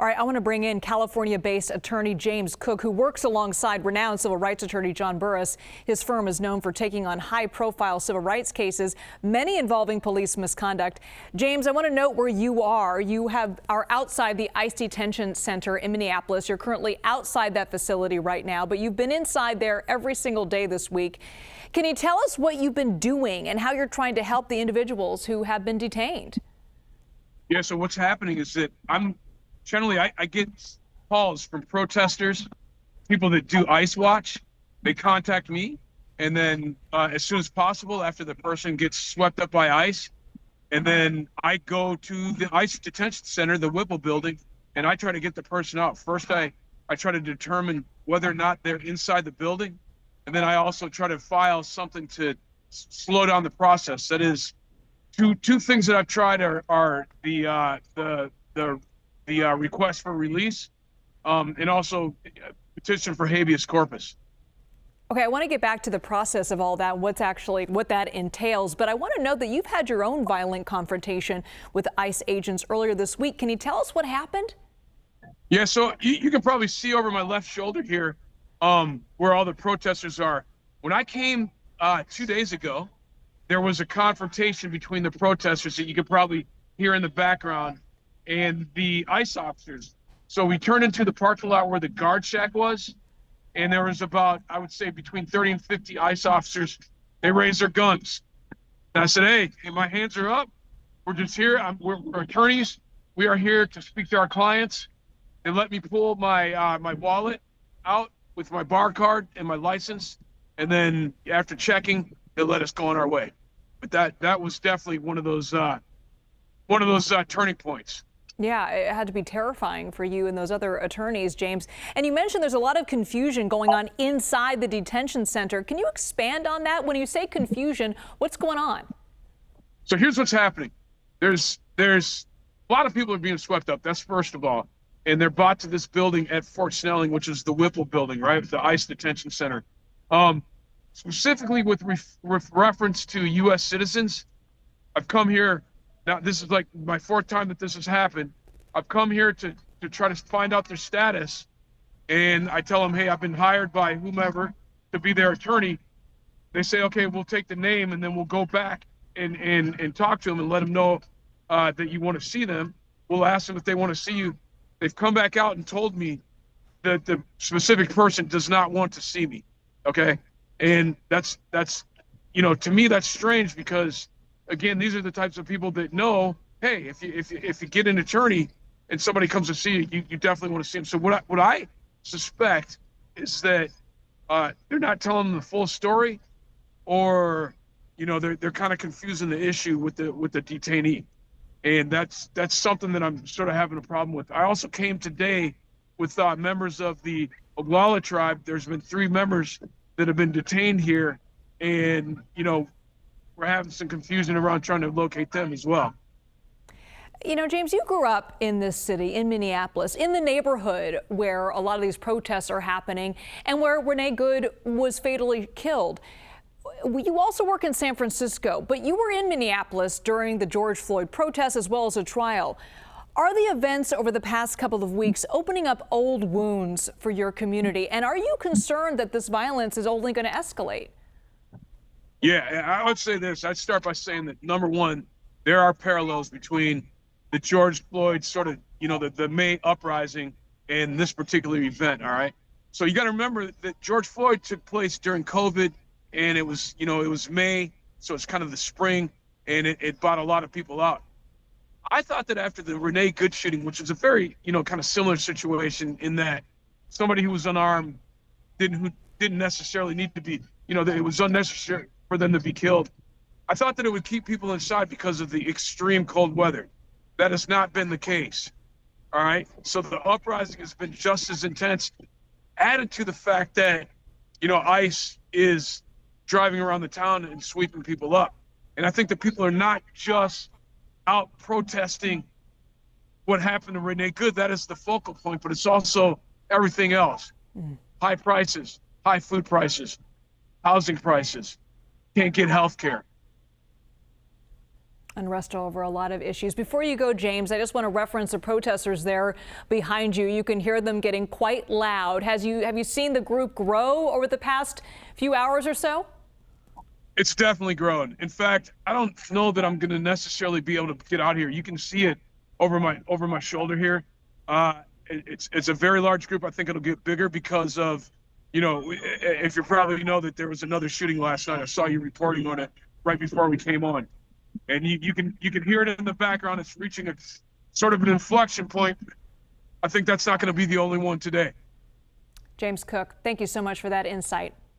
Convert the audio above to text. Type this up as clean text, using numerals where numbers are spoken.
All right, I want to bring in California-based attorney James Cook, who works alongside renowned civil rights attorney John Burris. His firm is known for taking on high-profile civil rights cases, many involving police misconduct. James, I want to note where you are. You are outside the ICE detention center in Minneapolis. You're currently outside that facility right now, but you've been inside there every single day this week. Can you tell us what you've been doing and how you're trying to help the individuals who have been detained? Yeah, so what's happening is that I get calls from protesters, people that do ICE watch. They contact me, and then as soon as possible after the person gets swept up by ICE, and then I go to the ICE detention center, the Whipple building, and I try to get the person out. First, I try to determine whether or not they're inside the building, and then I also try to file something to slow down the process. That is, two things that I've tried are the request for release, and also petition for habeas corpus. Okay, I want to get back to the process of all that, what that entails, but I want to note that you've had your own violent confrontation with ICE agents earlier this week. Can you tell us what happened? Yeah, so you can probably see over my left shoulder here where all the protesters are. When I came 2 days ago, there was a confrontation between the protesters that you could probably hear in the background and the ICE officers. So we turned into the parking lot where the guard shack was, and there was about, I would say, between 30 and 50 ICE officers. They raised their guns. And I said, hey, my hands are up. We're just here. We're attorneys. We are here to speak to our clients. They let me pull my my wallet out with my bar card and my license. And then after checking, they let us go on our way. But that was definitely one of those turning points. Yeah, it had to be terrifying for you and those other attorneys, James. And you mentioned there's a lot of confusion going on inside the detention center. Can you expand on that? When you say confusion, what's going on? So here's what's happening. There's a lot of people are being swept up. That's first of all. And they're brought to this building at Fort Snelling, which is the Whipple building, right? The ICE detention center. Specifically with reference to U.S. citizens, I've come here. Now, this is like my fourth time that this has happened. I've come here to try to find out their status. And I tell them, hey, I've been hired by whomever to be their attorney. They say, okay, we'll take the name and then we'll go back and talk to them and let them know that you want to see them. We'll ask them if they want to see you. They've come back out and told me that the specific person does not want to see me. Okay. And that's, to me, that's strange because, again, these are the types of people that know, hey, if you get an attorney and somebody comes to see you, you definitely want to see them. So what I suspect is that they're not telling them the full story, or they're kind of confusing the issue with the detainee, and that's something that I'm sort of having a problem with. I also came today with members of the Oglala tribe. There's been 3 members that have been detained here, and we're having some confusion around trying to locate them as well. James, you grew up in this city, in Minneapolis, in the neighborhood where a lot of these protests are happening and where Renee Good was fatally killed. You also work in San Francisco, but you were in Minneapolis during the George Floyd protests as well as a trial. Are the events over the past couple of weeks opening up old wounds for your community? And are you concerned that this violence is only going to escalate? Yeah, I would say this. I'd start by saying that, number one, there are parallels between the George Floyd sort of, the May uprising and this particular event, all right? So you got to remember that George Floyd took place during COVID, and it was, it was May, so it's kind of the spring, and it brought a lot of people out. I thought that after the Renee Good shooting, which was a very, kind of similar situation in that somebody who was unarmed didn't necessarily need to be, that it was unnecessary for them to be killed. I thought that it would keep people inside because of the extreme cold weather. That has not been the case. All right. So the uprising has been just as intense, added to the fact that, ICE is driving around the town and sweeping people up. And I think that people are not just out protesting what happened to Renee Good. That is the focal point, but it's also everything else. High prices, high food prices, housing prices, can't get health care. Unrest over a lot of issues. Before you go, James, I just want to reference the protesters there behind you. You can hear them getting quite loud. Have you seen the group grow over the past few hours or so? It's definitely grown. In fact, I don't know that I'm going to necessarily be able to get out here. You can see it over my shoulder here. It's a very large group. I think it'll get bigger because of, if you probably know that there was another shooting last night. I saw you reporting on it right before we came on. And you can hear it in the background. It's reaching a sort of an inflection point. I think that's not going to be the only one today. James Cook, thank you so much for that insight.